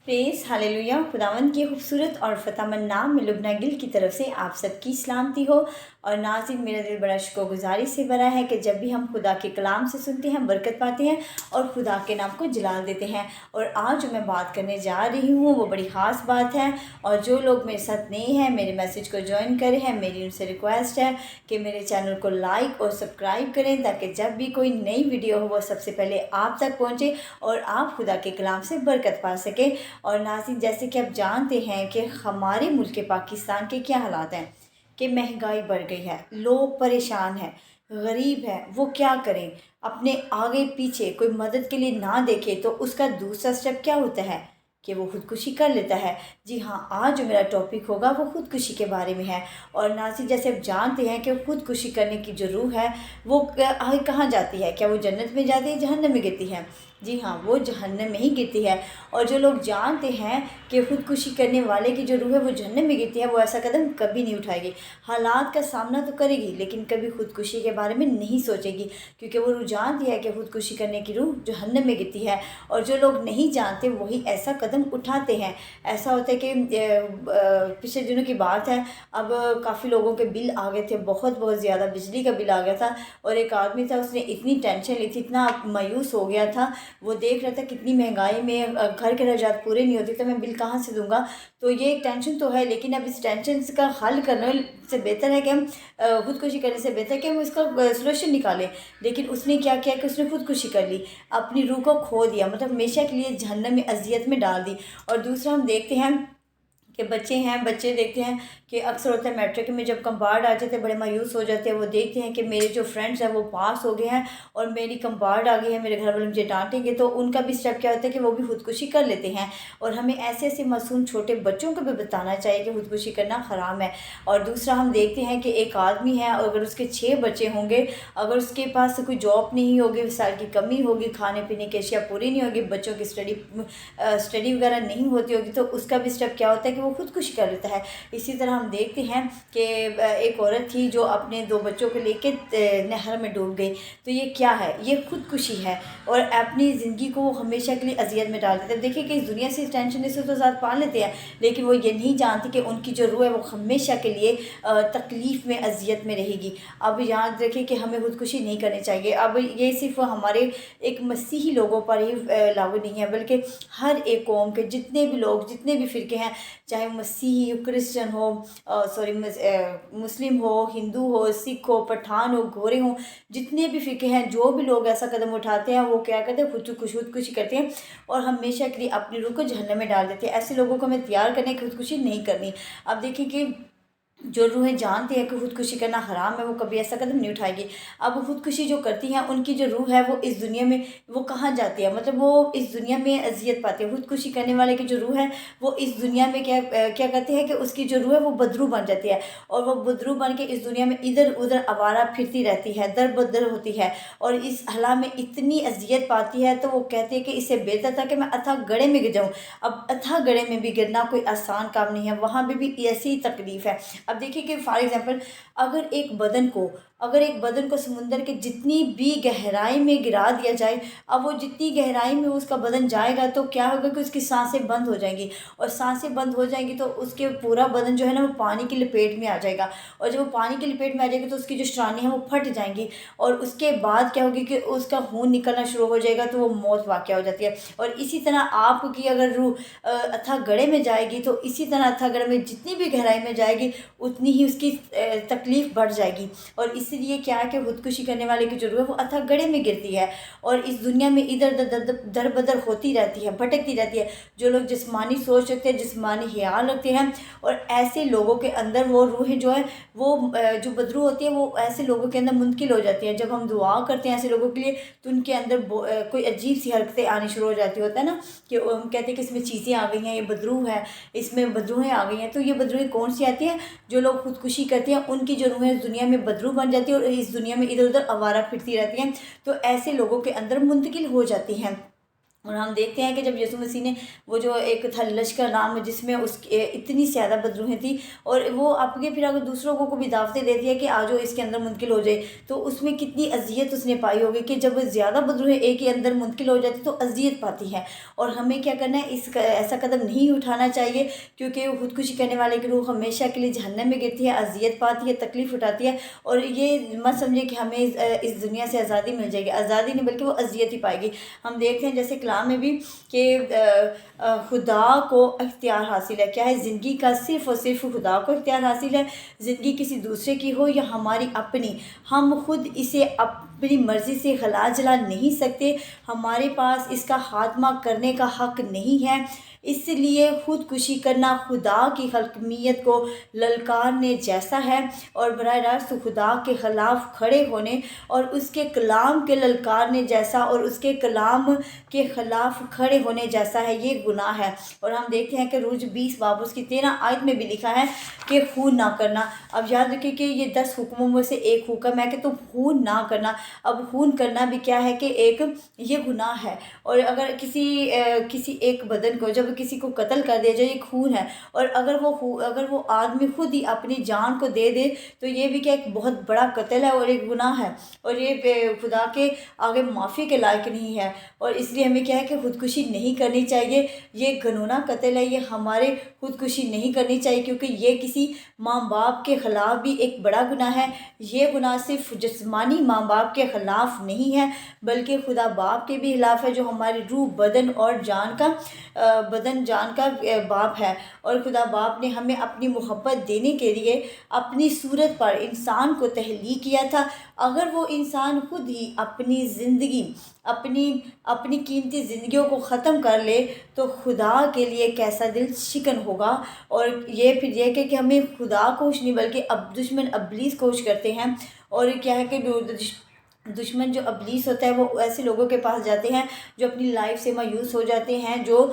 Praise hallelujah. खुदावंद की खूबसूरत और फ़तेहमंद नाम में लुब्ना गिल की तरफ से आप सबकी सलामती हो। और नाज़रीन, मेरा दिल बड़ा शुक्रगुज़ारी से भरा है कि जब भी हम खुदा के कलाम से सुनते हैं, बरकत पाते हैं और खुदा के नाम को जलाल देते हैं। और आज जो मैं बात करने जा रही हूँ वो बड़ी ख़ास बात है। और जो लोग मेरे साथ नए हैं, मेरे मैसेज को ज्वाइन करे हैं, मेरी उनसे रिक्वेस्ट है कि मेरे चैनल को लाइक और सब्सक्राइब करें, ताकि जब भी कोई नई वीडियो हो वो सबसे पहले आप तक पहुँचे और आप खुदा के कलाम से बरकत पा सकें। और नाज़रीन, जैसे कि आप जानते हैं कि हमारे मुल्क पाकिस्तान के क्या हालात हैं कि महंगाई बढ़ गई है, लोग परेशान हैं, गरीब हैं, वो क्या करें। अपने आगे पीछे कोई मदद के लिए ना देखे तो उसका दूसरा स्टेप क्या होता है कि वो खुदकुशी कर लेता है। जी हाँ, आज जो मेरा टॉपिक होगा वो खुदकुशी के बारे में है। और नाज़रीन, जैसे आप जानते हैं कि खुदकुशी करने की जो रूह है वो आगे कहाँ जाती है? क्या वो जन्नत में जाती है, जहन्नम में गिरती है? जी हाँ, वो जहन्नम में ही गिरती है। और जो लोग जानते हैं कि खुदकुशी करने वाले की जो रूह है वो जहन्नम में गिरती है, वो ऐसा कदम कभी नहीं उठाएगी। हालात का सामना तो करेगी लेकिन कभी खुदकुशी के बारे में नहीं सोचेगी, क्योंकि वो रूह जानती है कि खुदकुशी करने की रूह जहन्नम में गिरती है। और जो लोग नहीं जानते वही ऐसा कदम उठाते हैं। ऐसा होता है कि पिछले दिनों की बात है, अब काफ़ी लोगों के बिल आ गए थे, बहुत बहुत ज़्यादा बिजली का बिल आ गया था। और एक आदमी था, उसने इतनी टेंशन ली थी, इतना मायूस हो गया था। वो देख रहा था कितनी महंगाई में घर के खर्चात पूरे नहीं होते, तो मैं बिल कहाँ से दूंगा। तो ये एक टेंशन तो है, लेकिन अब इस टेंशन का हल करने से बेहतर है कि हम खुदकुशी करने से बेहतर है कि हम इसका सोल्यूशन निकालें। लेकिन उसने क्या किया कि उसने खुदकुशी कर ली, अपनी रूह को खो दिया, मतलब हमेशा के लिए जहन्नम में, अजियत में डाल दी। और दूसरा हम देखते हैं कि बच्चे देखते हैं कि अक्सर होता है मैट्रिक में जब कंपार्ड आ जाते हैं बड़े मायूस हो जाते हैं। वो देखते हैं कि मेरे जो फ्रेंड्स हैं वो पास हो गए हैं और मेरी कंपार्ड आ गई है, मेरे घर वाले मुझे डांटेंगे। तो उनका भी स्टेप क्या होता है कि वो भी खुदकुशी कर लेते हैं। और हमें ऐसे ऐसे मासूम छोटे बच्चों को भी बताना चाहिए कि खुदकुशी करना हराम है। और दूसरा हम देखते हैं कि एक आदमी है, अगर उसके 6 बच्चे होंगे, अगर उसके पास कोई जॉब नहीं होगी, वसाइल की कमी होगी, खाने पीने की अशिया पूरी नहीं होगी, बच्चों की स्टडी वगैरह नहीं होती होगी, तो उसका भी स्टेप क्या होता है कि वो खुदकुशी कर लेता है। इसी तरह हम देखते हैं कि एक औरत थी जो अपने 2 बच्चों को लेके नहर में डूब गई। तो ये क्या है? ये खुदकुशी है और अपनी ज़िंदगी को हमेशा के लिए अजियत में डाल देते हैं। देखिए कि इस दुनिया से टेंशन से तो ज़्यादा पा लेते हैं, लेकिन वो ये नहीं जानते कि उनकी जो रूह है वो हमेशा के लिए तकलीफ़ में, अजियत में रहेगी। अब याद रखें कि हमें खुदकुशी नहीं करनी चाहिए। अब ये सिर्फ हमारे एक मसीही लोगों पर ही लागू नहीं है, बल्कि हर एक कौम के जितने भी लोग, जितने भी फ़िरके हैं, चाहे मसीही हो, क्रिश्चियन हो, मुस्लिम हो, हिंदू हो, सिख हो, पठान हो, गोरे हो, जितने भी फ़िरके हैं, जो भी लोग ऐसा कदम उठाते हैं वो क्या करते हैं? खुदकुशी करते हैं और हमेशा के लिए अपनी रूह को जहन्नम में डाल देते हैं। ऐसे लोगों को हमें तैयार करने की खुदकुशी नहीं करनी। अब देखिए कि जो रूहें जानती हैं कि खुदकुशी करना हराम है, वो कभी ऐसा कदम नहीं उठाएगी। अब खुदकुशी जो करती हैं उनकी जो रूह है वो इस दुनिया में वो कहाँ जाती है? मतलब वो इस दुनिया में अज़ियत पाती है। खुदकुशी करने वाले की जो रूह है वो इस दुनिया में क्या करती है कि उसकी जो रूह है वो बदरू बन जाती है। और वो बदरू बन के इस दुनिया में इधर-उधर आवारा फिरती रहती है, दर-बदर होती है और इस हला में इतनी अज़ियत पाती है। तो वो कहती है कि इससे बेहतर था कि मैं अथाह गड्ढे में गिर जाऊँ। अब अथाह गड्ढे में भी गिरना कोई आसान काम नहीं है, वहाँ पे भी ऐसी ही तकलीफ़ है। अब देखिए कि फॉर एग्जांपल, अगर एक बदन को समुंदर के जितनी भी गहराई में गिरा दिया जाए, अब वो जितनी गहराई में उसका बदन जाएगा तो क्या होगा कि उसकी सांसें बंद हो जाएंगी। और सांसें बंद हो जाएंगी तो उसके पूरा बदन जो है ना वो पानी की लपेट में आ जाएगा। और जब वो पानी की लपेट में आ जाएगी तो उसकी जो श्रानी है वो फट जाएंगी। और उसके बाद क्या होगी कि उसका खून निकलना शुरू हो जाएगा, तो वो मौत वाक़या हो जाती है। और इसी तरह आपकी अगर रूह अथाह गड्ढे में जाएगी तो इसी तरह अथाह गड्ढे में जितनी भी गहराई में जाएगी उतनी ही उसकी तकलीफ़ बढ़ जाएगी। और इसीलिए क्या है कि खुदकुशी करने वाले की जो रूह है वो अथाह गड्ढे में गिरती है और इस दुनिया में इधर दर बदर होती रहती है, भटकती रहती है। जो लोग जिस्मानी सोच रखते हैं, जिस्मानी ख्याल रखते हैं, और ऐसे लोगों के अंदर वो रूहें जो है वो जो बदरू होती है वो ऐसे लोगों के अंदर मुंतकिल हो जाती है। जब हम दुआ करते हैं ऐसे लोगों के लिए तो उनके अंदर कोई अजीब सी हरकतें आनी शुरू हो जाती होता है ना, कि हम कहते हैं कि इसमें चीज़ें आ गई हैं, ये बदरू है, इसमें बदरूहें आ गई हैं। तो ये बदरूहें कौन सी आती हैं? जो लोग खुदकुशी करते हैं उनकी जो रूहें इस दुनिया में बदरू बन जाती है और इस दुनिया में इधर उधर आवारा फिरती रहती हैं, तो ऐसे लोगों के अंदर मुंतकिल हो जाती हैं। اور ہم دیکھتے ہیں کہ جب یسوع مسیح نے وہ جو ایک تھا لشکر نام جس میں اس کے اتنی زیادہ بدروہیں تھیں، اور وہ اپنے پھر اگر دوسروں کو بھی دعوتیں دیتی ہے کہ آجو اس کے اندر منتقل ہو جائے، تو اس میں کتنی اذیت اس نے پائی ہوگی کہ جب زیادہ بدروہیں ایک ہی اندر منتقل ہو جاتی تو اذیت پاتی ہے۔ اور ہمیں کیا کرنا ہے، ایسا قدم نہیں اٹھانا چاہیے، کیونکہ خودکشی کرنے والے کی روح ہمیشہ کے لیے جہنم میں گرتی ہے، اذیت پاتی ہے، تکلیف اٹھاتی ہے، اور یہ مت سمجھے کہ ہمیں اس دنیا سے آزادی مل جائے گی، آزادی نہیں بلکہ وہ اذیت ہی پائے گی۔ ہم دیکھتے ہیں جیسے کلام میں بھی کہ خدا کو اختیار حاصل ہے، کیا ہے، زندگی کا صرف اور صرف خدا کو اختیار حاصل ہے۔ زندگی کسی دوسرے کی ہو یا ہماری اپنی، ہم خود اسے اپنی مرضی سے خلا جلا نہیں سکتے، ہمارے پاس اس کا خاتمہ کرنے کا حق نہیں ہے۔ اس لیے خودکشی کرنا خدا کی حکمیت کو للکارنے جیسا ہے، اور براہ راست خدا کے خلاف کھڑے ہونے اور اس کے کلام کے للکارنے جیسا، اور اس کے کلام کے خلاف کھڑے ہونے جیسا ہے، یہ گناہ ہے۔ اور ہم دیکھتے ہیں کہ روج 20 باب اس کی 13 آیت میں بھی لکھا ہے کہ خون نہ کرنا۔ اب یاد رکھیں کہ یہ 10 حکموں میں سے ایک حکم ہے کہ تم خون نہ کرنا۔ اب خون کرنا بھی کیا ہے کہ ایک یہ گناہ ہے، اور اگر کسی ایک بدن کو، جب کسی کو قتل کر دیا جائے، یہ خون ہے، اور اگر وہ آدمی خود ہی اپنی جان کو دے دے تو یہ بھی کیا ایک بہت بڑا قتل ہے اور ایک گناہ ہے، اور یہ خدا کے آگے معافی کے لائق نہیں ہے۔ اور اس لیے ہمیں کیا ہے کہ خودکشی نہیں کرنی چاہیے، یہ گنونا قتل ہے، یہ ہمارے خودکشی نہیں کرنی چاہیے، کیونکہ یہ کسی ماں باپ کے خلاف بھی ایک بڑا گناہ ہے۔ یہ گناہ صرف جسمانی ماں باپ کے خلاف نہیں ہے بلکہ خدا باپ کے بھی خلاف ہے، جو ہماری روح، بدن اور جان کا باپ ہے۔ اور خدا باپ نے ہمیں اپنی محبت دینے کے لیے اپنی صورت پر انسان کو تخلیق کیا تھا۔ اگر وہ انسان خود ہی اپنی زندگی، اپنی قیمتی زندگیوں کو ختم کر لے تو خدا کے لیے کیسا دل شکن ہوگا۔ اور یہ پھر یہ کہ ہمیں خدا کوش نہیں بلکہ دشمن ابلیس کوش کرتے ہیں، اور کیا ہے کہ دشمن جو ابلیس ہوتا ہے وہ ایسے لوگوں کے پاس جاتے ہیں جو اپنی لائف سے مایوس ہو جاتے ہیں، جو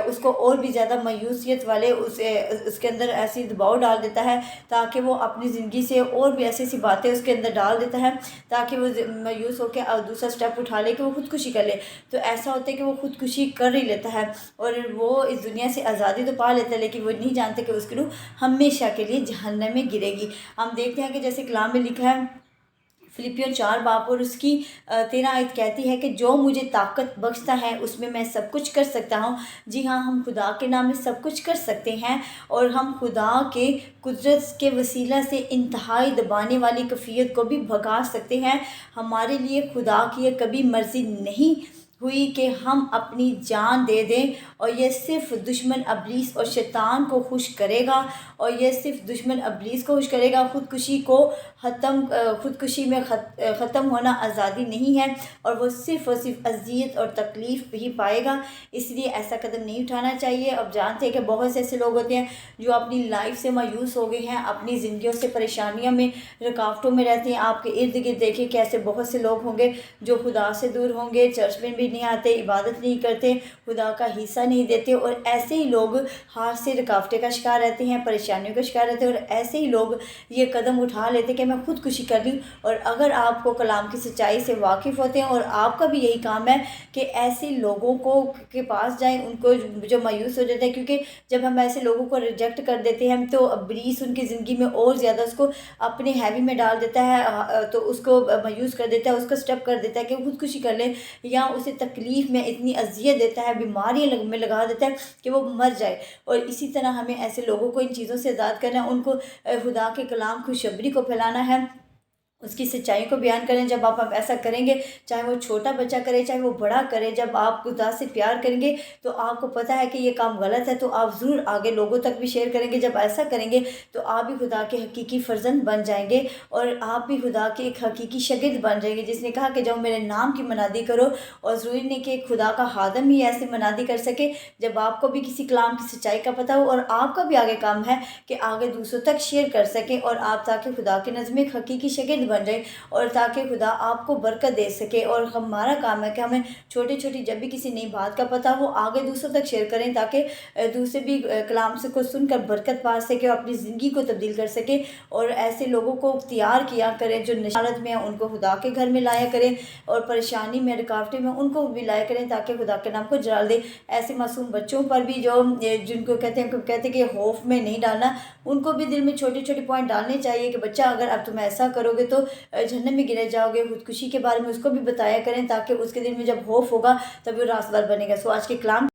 اس کو اور بھی زیادہ مایوسیت والے اس کے اندر ایسی دباؤ ڈال دیتا ہے تاکہ وہ اپنی زندگی سے اور بھی ایسی ایسی باتیں اس کے اندر ڈال دیتا ہے تاکہ وہ مایوس ہو کے دوسرا سٹیپ اٹھا لے کہ وہ خودکشی کر لے۔ تو ایسا ہوتا ہے کہ وہ خودکشی کر ہی لیتا ہے اور وہ اس دنیا سے آزادی تو پا لیتا ہے، لیکن وہ نہیں جانتے کہ اس کی روح ہمیشہ کے لیے جہنم میں گرے گی۔ ہم دیکھتے ہیں کہ جیسے کلام میں لکھا ہے فلپیوں 4 باب اور اس کی 13 آیت کہتی ہے کہ جو مجھے طاقت بخشتا ہے اس میں میں سب کچھ کر سکتا ہوں۔ جی ہاں، ہم خدا کے نام میں سب کچھ کر سکتے ہیں، اور ہم خدا کے قدرت کے وسیلہ سے انتہائی دبانے والی کیفیت کو بھی بھگا سکتے ہیں۔ ہمارے لیے خدا کی یہ کبھی مرضی نہیں ہوئی کہ ہم اپنی جان دے دیں، اور یہ صرف دشمن ابلیس اور شیطان کو خوش کرے گا، اور یہ صرف دشمن ابلیس کو خوش کرے گا۔ خودکشی میں ختم ہونا آزادی نہیں ہے، اور وہ صرف اذیت اور تکلیف ہی پائے گا۔ اس لیے ایسا قدم نہیں اٹھانا چاہیے۔ اب جانتے ہیں کہ بہت سے ایسے لوگ ہوتے ہیں جو اپنی لائف سے مایوس ہو گئے ہیں، اپنی زندگیوں سے پریشانیوں میں، رکاوٹوں میں رہتے ہیں۔ آپ کے ارد گرد دیکھیں کہ ایسے بہت سے لوگ ہوں گے جو خدا سے دور ہوں گے، چرچ میں بھی نہیں آتے، عبادت نہیں کرتے، خدا کا حصہ نہیں دیتے، اور ایسے ہی لوگ ہاتھ سے رکاوٹیں کا شکار رہتے ہیں، پریشانیوں کا شکار رہتے ہیں، اور ایسے ہی لوگ یہ قدم اٹھا لیتے ہیں کہ میں خودکشی کر لوں۔ اور اگر آپ کو کلام کی سچائی سے واقف ہوتے ہیں اور آپ کا بھی یہی کام ہے کہ ایسے لوگوں کے پاس جائیں، ان کو جو مایوس ہو جاتے ہیں، کیونکہ جب ہم ایسے لوگوں کو ریجیکٹ کر دیتے ہیں تو ابلیس ان کی زندگی میں اور زیادہ اس کو اپنے ہیوی میں ڈال دیتا ہے، تو اس کو مایوس کر دیتا ہے، اس کو سٹیپ کر دیتا ہے کہ خودکشی کر لیں، یا اسے تکلیف میں اتنی اذیت دیتا ہے، بیماریاں میں لگا دیتا ہے کہ وہ مر جائے۔ اور اسی طرح ہمیں ایسے لوگوں کو ان چیزوں سے آزاد کرنا ہے، ان کو خدا کے کلام خوشخبری کو پھیلانا ہے، اس کی سچائی کو بیان کریں۔ جب آپ ایسا کریں گے، چاہے وہ چھوٹا بچہ کرے چاہے وہ بڑا کرے، جب آپ خدا سے پیار کریں گے تو آپ کو پتہ ہے کہ یہ کام غلط ہے، تو آپ ضرور آگے لوگوں تک بھی شیئر کریں گے۔ جب ایسا کریں گے تو آپ بھی خدا کے حقیقی فرزند بن جائیں گے، اور آپ بھی خدا کے ایک حقیقی شاگرد بن جائیں گے، جس نے کہا کہ جب میرے نام کی منادی کرو، اور ضروری نہیں کہ خدا کا خادم ہی ایسے منادی کر سکے، جب آپ کو بھی کسی کلام کی سچائی کا پتہ ہو، اور آپ کا بھی آگے کام ہے کہ آگے دوسروں تک شیئر کر سکیں، اور آپ تاکہ خدا کے نزد میں ایک حقیقی شاگرد بن جائیں اور تاکہ خدا آپ کو برکت دے سکے۔ اور ہمارا کام ہے کہ ہمیں چھوٹی چھوٹی جب بھی کسی نئی بات کا پتہ ہو آگے دوسروں تک شیئر کریں، تاکہ دوسرے بھی کلام سے کو سن کر برکت پا سکے اور اپنی زندگی کو تبدیل کر سکے۔ اور ایسے لوگوں کو اختیار کیا کریں جو نشالت میں ہیں، ان کو خدا کے گھر میں لایا کریں، اور پریشانی میں رکاوٹیں میں ان کو بھی لایا کریں تاکہ خدا کے نام کو جلال دے۔ ایسے معصوم بچوں پر بھی جو جن کو کہتے ہیں کہ خوف میں نہیں ڈالنا، ان کو بھی دل میں چھوٹے چھوٹے پوائنٹ ڈالنے چاہیے کہ بچہ اگر اب تم ایسا کرو گے تو جہنم میں گرے جاؤ گے۔ خودکشی کے بارے میں اس کو بھی بتایا کریں تاکہ اس کے دل میں جب خوف ہوگا تب وہ راستہ بنے گا۔ سو آج کے کلام